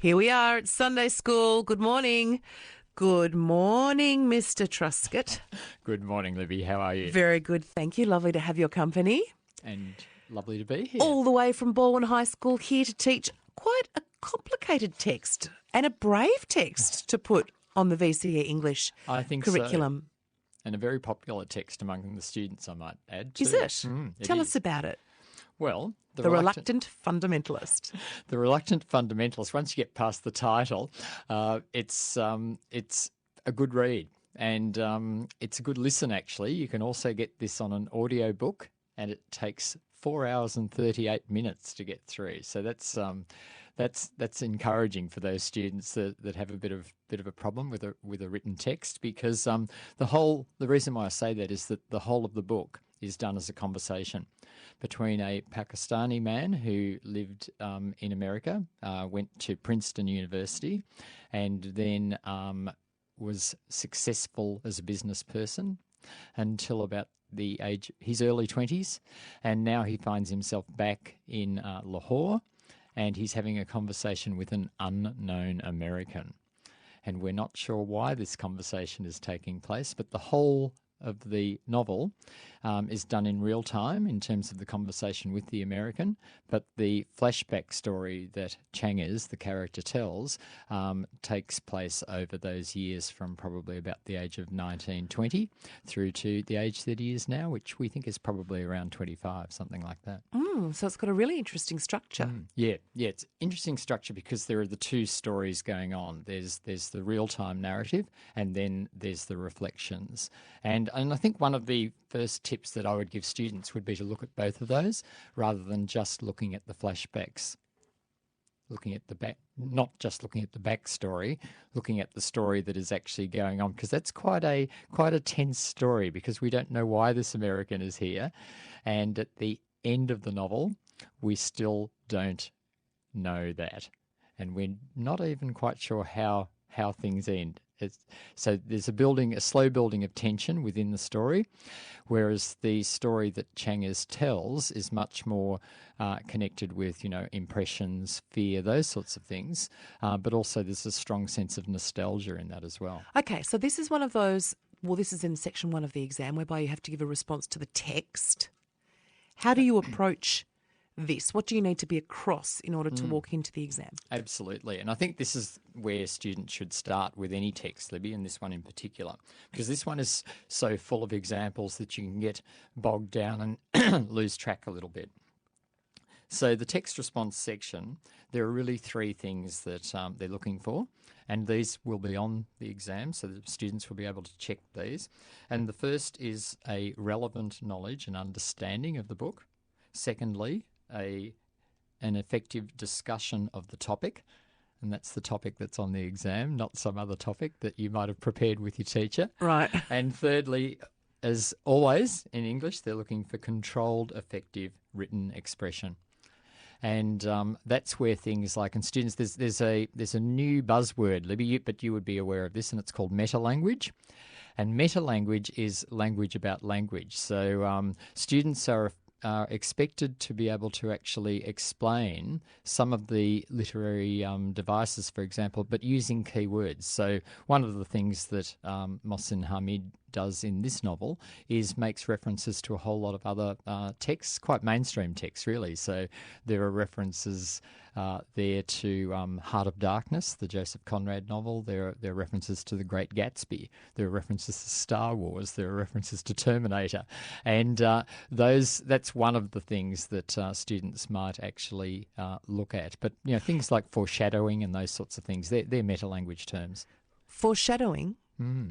Here we are at Sunday school. Good morning. Good morning, Mr. Truscott. Good morning, Libby. How are you? Very good, thank you. Lovely to have your company. And lovely to be here. All the way from Baldwin High School, here to teach quite a complicated text and a brave text to put on the VCE English I think curriculum. So. And a very popular text among the students, I might add, too. Is it? Tell us about it. Well, The Reluctant Fundamentalist. The Reluctant Fundamentalist. Once you get past the title, it's a good read, and it's a good listen. Actually, you can also get this on an audio book, and it takes 4 hours and 38 minutes to get through. So that's encouraging for those students that have a bit of a problem with a written text, because the reason why I say that is that the whole of the book is done as a conversation between a Pakistani man who lived in America, went to Princeton University, and then was successful as a business person until about his early 20s, and now he finds himself back in Lahore, and he's having a conversation with an unknown American. And we're not sure why this conversation is taking place, but the whole of the novel is done in real time in terms of the conversation with the American, but the flashback story that Chang'ez, the character, tells takes place over those years from probably about the age of 19, 20 through to the age that he is now, which we think is probably around 25, something like that. So it's got a really interesting structure. Yeah, it's interesting structure because there are the two stories going on. There's the real-time narrative, and then there's the reflections. And I think one of the first tips that I would give students would be to look at both of those rather than just looking at the flashbacks, looking at the back, not just looking at the backstory, looking at the story that is actually going on, because that's quite a tense story, because we don't know why this American is here, and at the end of the novel, we still don't know that, and we're not even quite sure how things end. So there's a slow building of tension within the story, whereas the story that Chang'ez tells is much more connected with, impressions, fear, those sorts of things. But also there's a strong sense of nostalgia in that as well. Okay, so this is one of those, this is in section 1 of the exam, whereby you have to give a response to the text. How do you approach this? What do you need to be across in order to walk into the exam? Absolutely. And I think this is where students should start with any text, Libby, and this one in particular, because this one is so full of examples that you can get bogged down and lose track a little bit. So the text response section, there are really 3 things that they're looking for, and these will be on the exam, so the students will be able to check these. And the first is a relevant knowledge and understanding of the book. Secondly, an effective discussion of the topic, and that's the topic that's on the exam, not some other topic that you might have prepared with your teacher. Right. And thirdly, as always in English, they're looking for controlled, effective written expression. And that's where things like, and students, there's a new buzzword, Libby, but you would be aware of this, and it's called meta-language. And meta-language is language about language. So students are expected to be able to actually explain some of the literary devices, for example, but using keywords. So one of the things that Mohsin Hamid does in this novel is makes references to a whole lot of other texts, quite mainstream texts, really. So there are references there to Heart of Darkness, the Joseph Conrad novel. There are references to The Great Gatsby. There are references to Star Wars. There are references to Terminator. And that's one of the things that students might actually look at. But things like foreshadowing and those sorts of things, they're meta-language terms. Foreshadowing?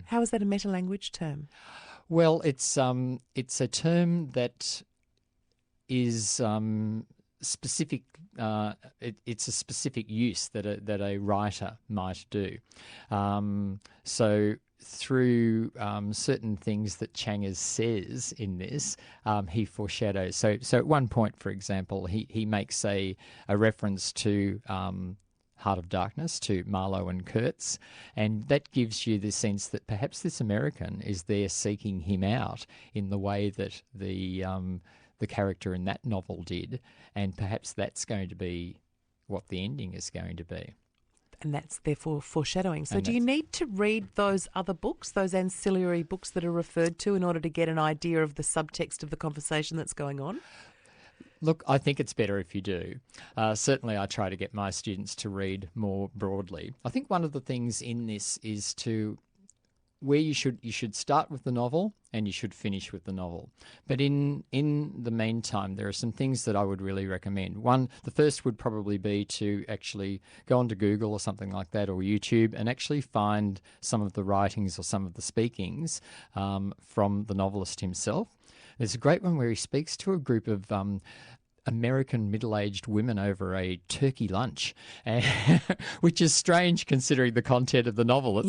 How is that a meta-language term? Well, it's a term that is specific. It's a specific use that a writer might do. So through certain things that Chang'ez says in this, he foreshadows. So at one point, for example, he makes a reference to Heart of Darkness, to Marlowe and Kurtz, and that gives you the sense that perhaps this American is there seeking him out in the way that the character in that novel did, and perhaps that's going to be what the ending is going to be. And that's therefore foreshadowing. So And do you need to read those other books, those ancillary books that are referred to, in order to get an idea of the subtext of the conversation that's going on? Look, I think it's better if you do. Certainly I try to get my students to read more broadly. I think one of the things in this is where you should start with the novel and you should finish with the novel. But in the meantime, there are some things that I would really recommend. One, the first would probably be to actually go onto Google or something like that, or YouTube, and actually find some of the writings or some of the speakings from the novelist himself. There's a great one where he speaks to a group of American middle-aged women over a turkey lunch, which is strange considering the content of the novel. That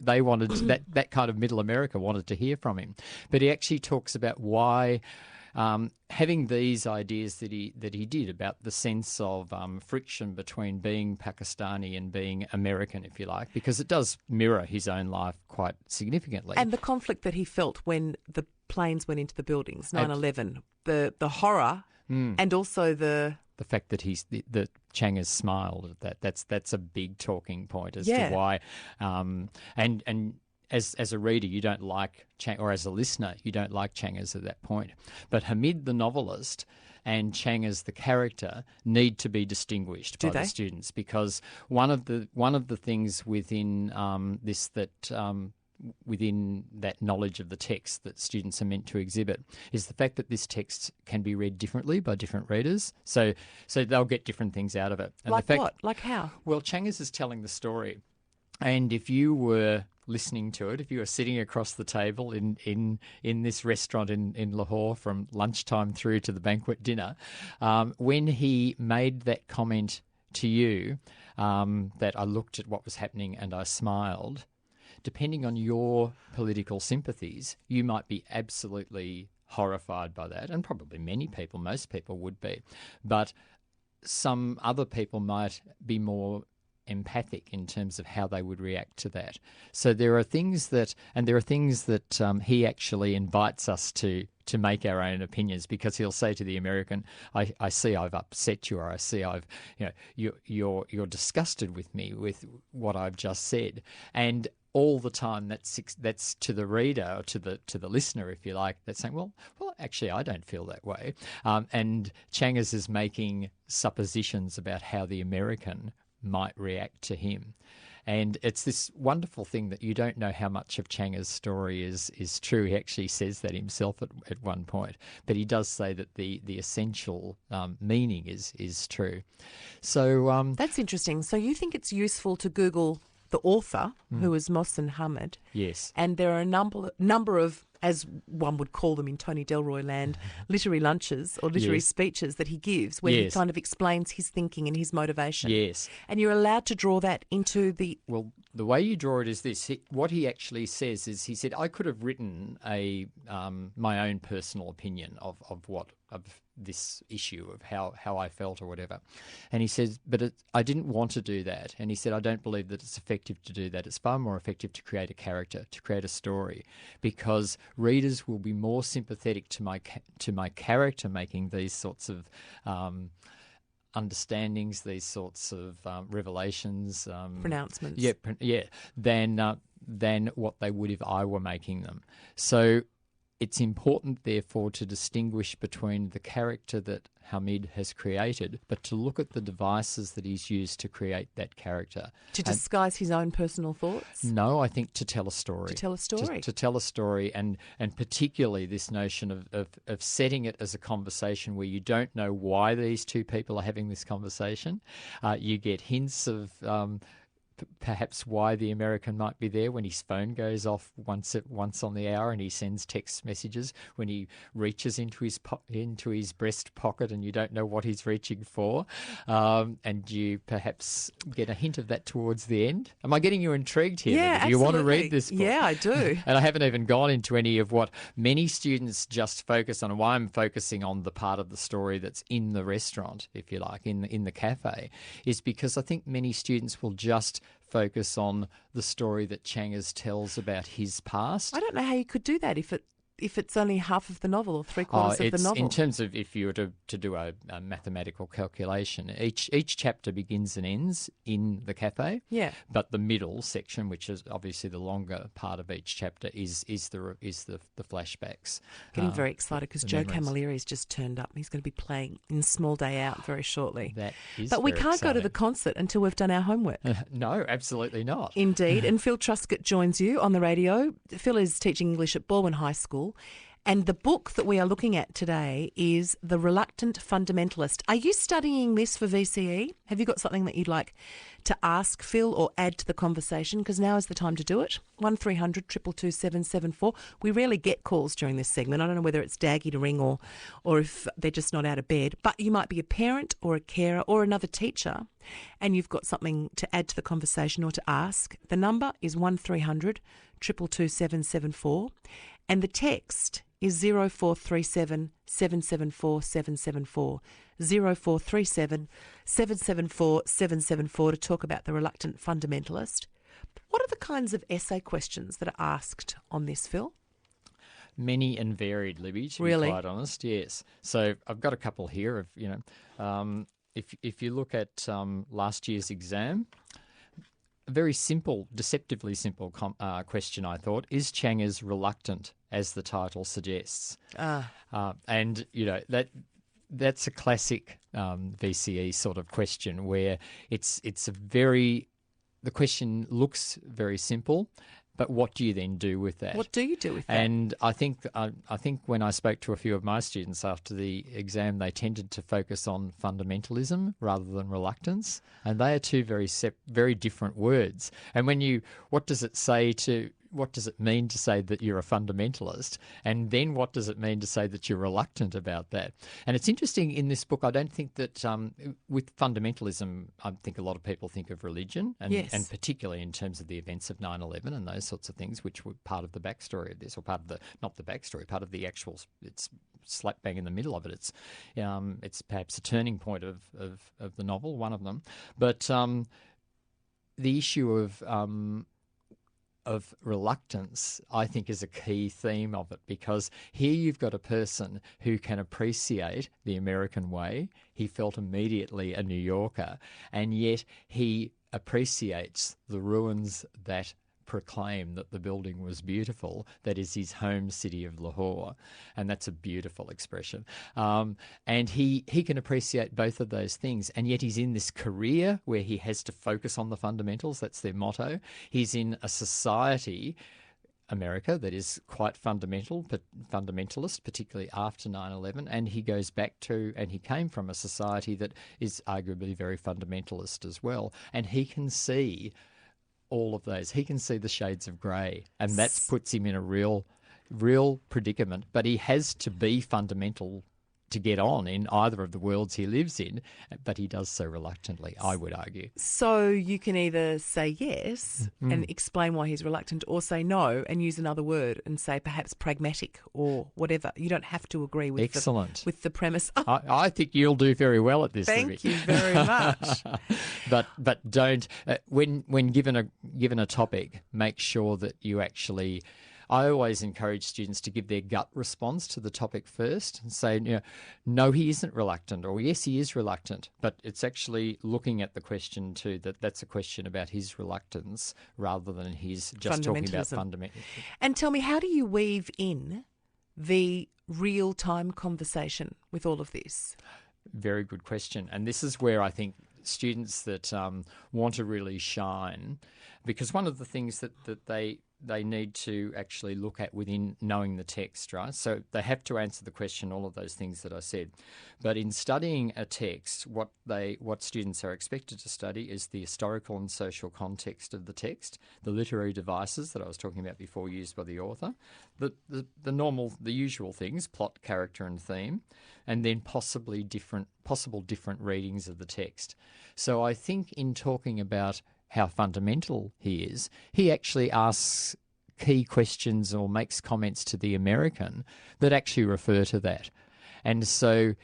they wanted that kind of middle America wanted to hear from him. But he actually talks about why having these ideas that he did about the sense of friction between being Pakistani and being American, if you like, because it does mirror his own life quite significantly. And the conflict that he felt when the planes went into the buildings, 9/11, the horror. And also the fact that that Chang has smiled at that. That's a big talking point as to why. And as a reader, you don't like Chang, or as a listener, you don't like Chang'ers at that point. But Hamid, the novelist, and Chang as the character need to be distinguished by the students, because one of the things within this that within that knowledge of the text that students are meant to exhibit is the fact that this text can be read differently by different readers. So they'll get different things out of it. And like what? Like how? Well, Chang'ers is telling the story. And if you were listening to it, if you were sitting across the table in this restaurant in Lahore from lunchtime through to the banquet dinner, when he made that comment to you, that I looked at what was happening and I smiled, depending on your political sympathies, you might be absolutely horrified by that, and probably most people would be. But some other people might be more empathic in terms of how they would react to that. So there are things that he actually invites us to make our own opinions, because he'll say to the American, I see I've upset you, or I see you're disgusted with me with what I've just said. And all the time, that's to the reader, or to the listener, if you like, that's saying, well, actually, I don't feel that way. And Chang'ers is making suppositions about how the American might react to him. And it's this wonderful thing that you don't know how much of Chang'ers' story is true. He actually says that himself at one point. But he does say that the essential meaning is true. So that's interesting. So you think it's useful to Google the author, who is Mohsen Hamid. Yes. And there are a number of, as one would call them in Tony Delroy land, literary lunches or literary speeches that he gives, where he kind of explains his thinking and his motivation. Yes. And you're allowed to draw that into the... Well, the way you draw it is this. What he actually says is, he said, I could have written my own personal opinion of this issue, of how I felt or whatever. And he says, but I didn't want to do that. And he said, I don't believe that it's effective to do that. It's far more effective to create a character, to create a story, because readers will be more sympathetic to my character making these sorts of understandings, these sorts of revelations, pronouncements, than what they would if I were making them. So it's important, therefore, to distinguish between the character that Hamid has created, but to look at the devices that he's used to create that character. To disguise his own personal thoughts? No, I think to tell a story. To tell a story. To tell a story, and particularly this notion of setting it as a conversation where you don't know why these two people are having this conversation. You get hints of... perhaps why the American might be there when his phone goes off once on the hour and he sends text messages, when he reaches into his breast pocket and you don't know what he's reaching for, and you perhaps get a hint of that towards the end. Am I getting you intrigued here? Yeah, Do you want to read this book? Yeah, I do. And I haven't even gone into any of what many students just focus on, and why I'm focusing on the part of the story that's in the restaurant, if you like, in the cafe, is because I think many students will just focus on the story that Chang'ers tells about his past. I don't know how you could do that if if it's only half of the novel or three-quarters of the novel? In terms of if you were to do a mathematical calculation, each chapter begins and ends in the cafe. Yeah. But the middle section, which is obviously the longer part of each chapter, is the flashbacks. Getting very excited because Joe memories. Camilleri's just turned up. He's going to be playing in Small Day Out very shortly. That is But we very can't go to exciting. the concert until we've done our homework. No, absolutely not. Indeed. And Phil Truscott joins you on the radio. Phil is teaching English at Baldwin High School. And the book that we are looking at today is The Reluctant Fundamentalist. Are you studying this for VCE? Have you got something that you'd like to ask Phil or add to the conversation? Because now is the time to do it. 1300 222 774. We rarely get calls during this segment. I don't know whether it's daggy to ring or if they're just not out of bed. But you might be a parent or a carer or another teacher and you've got something to add to the conversation or to ask. The number is 1300 222 774 and the text is 0437 774 774. 0437 774 774 to talk about The Reluctant Fundamentalist. What are the kinds of essay questions that are asked on this, Phil? Many and varied, Libby, to Really? be quite honest, yes. So I've got a couple here of, if you look at last year's exam, a very simple, deceptively simple question, I thought. Is Changa's reluctant, as the title suggests? And, that's a classic VCE sort of question where the question looks very simple, but what do you then do with that? What do you do with that? And I think when I spoke to a few of my students after the exam, they tended to focus on fundamentalism rather than reluctance, and they are two very different words. And what does it mean to say that you're a fundamentalist, and then what does it mean to say that you're reluctant about that? And it's interesting in this book. I don't think that with fundamentalism, I think a lot of people think of religion, and, Yes. and particularly in terms of the events of 9/11 and those sorts of things, which were part of the backstory of this, or part of the actual. It's slap bang in the middle of it. It's perhaps a turning point of the novel, one of them, but the issue of reluctance, I think, is a key theme of it, because here you've got a person who can appreciate the American way. He felt immediately a New Yorker, and yet he appreciates the ruins that proclaim that the building was beautiful. That is his home city of Lahore, and that's a beautiful expression. And he can appreciate both of those things, and yet he's in this career where he has to focus on the fundamentals. That's their motto. He's in a society, America, that is quite fundamentalist, particularly after 9/11, and he goes back to, and he came from a society that is arguably very fundamentalist as well, and he can see all of those. He can see the shades of grey, and that puts him in a real predicament. But he has to be fundamental to get on in either of the worlds he lives in, but he does so reluctantly, I would argue. So you can either say yes and explain why he's reluctant, or say no and use another word and say perhaps pragmatic or whatever. You don't have to agree with the premise. Oh, I think you'll do very well at this. thank you very much. But don't when given a topic, make sure that you actually. I always encourage students to give their gut response to the topic first and say, no, he isn't reluctant, or yes, he is reluctant. But it's actually looking at the question too, that's a question about his reluctance rather than his just talking about fundamentalism. And tell me, how do you weave in the real-time conversation with all of this? Very good question. And this is where I think students that want to really shine, because one of the things that they need to actually look at within knowing the text, right? So they have to answer the question, all of those things that I said. But in studying a text, what students are expected to study is the historical and social context of the text, the literary devices that I was talking about before used by the author, the usual things, plot, character and theme, and then possible different readings of the text. So I think in talking about how fundamental he is, he actually asks key questions or makes comments to the American that actually refer to that. And so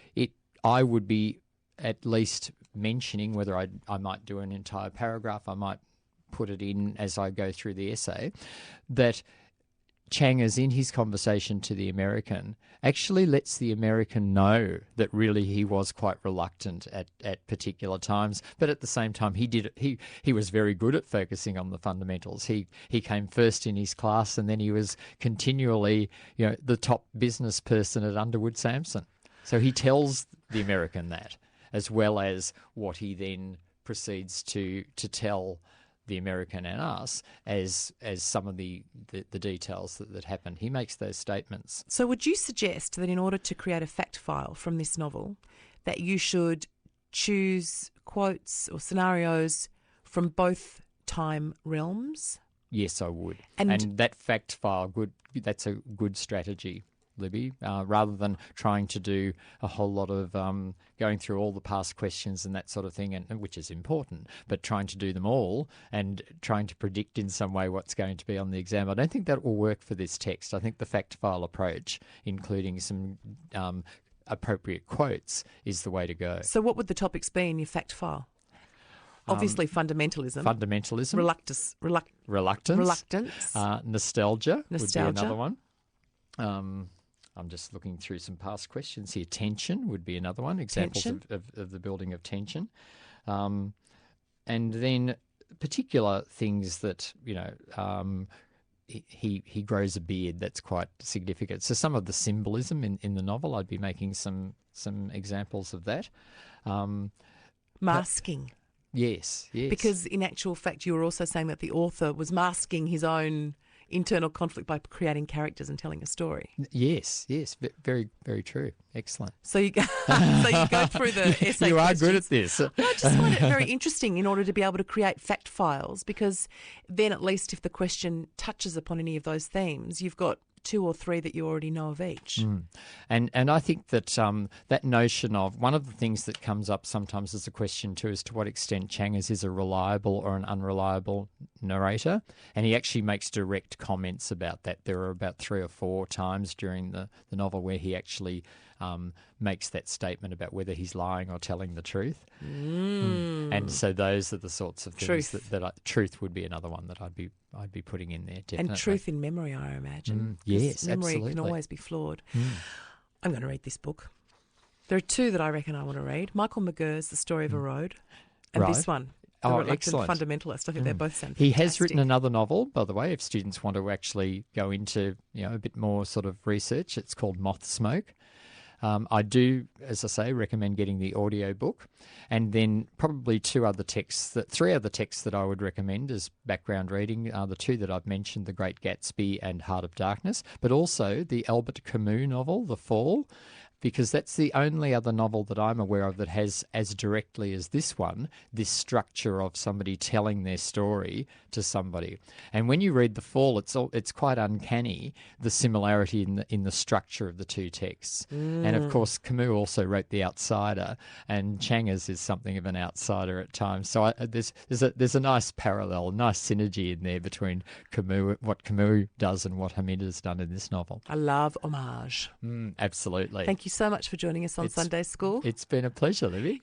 I would be at least mentioning, whether I might do an entire paragraph, I might put it in as I go through the essay, that Changas, in his conversation to the American, actually lets the American know that really he was quite reluctant at particular times, but at the same time he was very good at focusing on the fundamentals. He came first in his class, and then he was continually, the top business person at Underwood Sampson. So he tells the American that, as well as what he then proceeds to tell the American and us as some of the details that happen. He makes those statements. So would you suggest that in order to create a fact file from this novel, that you should choose quotes or scenarios from both time realms? Yes, I would. And that fact file, that's a good strategy, Libby, rather than trying to do a whole lot of going through all the past questions and that sort of thing, and which is important, but trying to do them all and trying to predict in some way what's going to be on the exam. I don't think that will work for this text. I think the fact file approach, including some appropriate quotes, is the way to go. So what would the topics be in your fact file? Obviously fundamentalism. Reluctance. Nostalgia would be another one. I'm just looking through some past questions here. Tension would be another one. Examples of the building of tension. And then particular things that, he grows a beard. That's quite significant. So some of the symbolism in the novel, I'd be making some examples of that. Masking. Yes. Because in actual fact, you were also saying that the author was masking his own internal conflict by creating characters and telling a story. Yes. Very, very true. Excellent. So you go, through the essay You questions. are good at this. I just find it very interesting in order to be able to create fact files, because then at least if the question touches upon any of those themes, you've got 2 or 3 that you already know of each. And I think that that notion of, one of the things that comes up sometimes as a question too is to what extent Changas is a reliable or an unreliable narrator, and he actually makes direct comments about that. There are about 3 or 4 times during the novel where he actually makes that statement about whether he's lying or telling the truth. And so those are the sorts of things truth would be another one that I'd be putting in there, definitely. And truth in memory, I imagine. Yes, memory absolutely. can always be flawed. I'm going to read this book. There are 2 that I reckon I want to read. Michael McGurr's The Story of a Road, and this one, The Reluctant Fundamentalist. I think they both sound fantastic. He has written another novel, by the way, if students want to actually go into a bit more sort of research. It's called Moth Smoke. I do, as I say, recommend getting the audio book, and then probably 3 other texts that I would recommend as background reading are the 2 that I've mentioned, The Great Gatsby and Heart of Darkness, but also the Albert Camus novel, The Fall, because that's the only other novel that I'm aware of that has, as directly as this one, this structure of somebody telling their story to somebody. And when you read The Fall, it's quite uncanny, the similarity in the structure of the 2 texts. And of course, Camus also wrote The Outsider, and Changas is something of an outsider at times. So there's a nice parallel, nice synergy in there between Camus, what Camus does, and what Hamid has done in this novel. I love homage. Absolutely. Thank you so much for joining us on Sunday School. It's been a pleasure, Libby.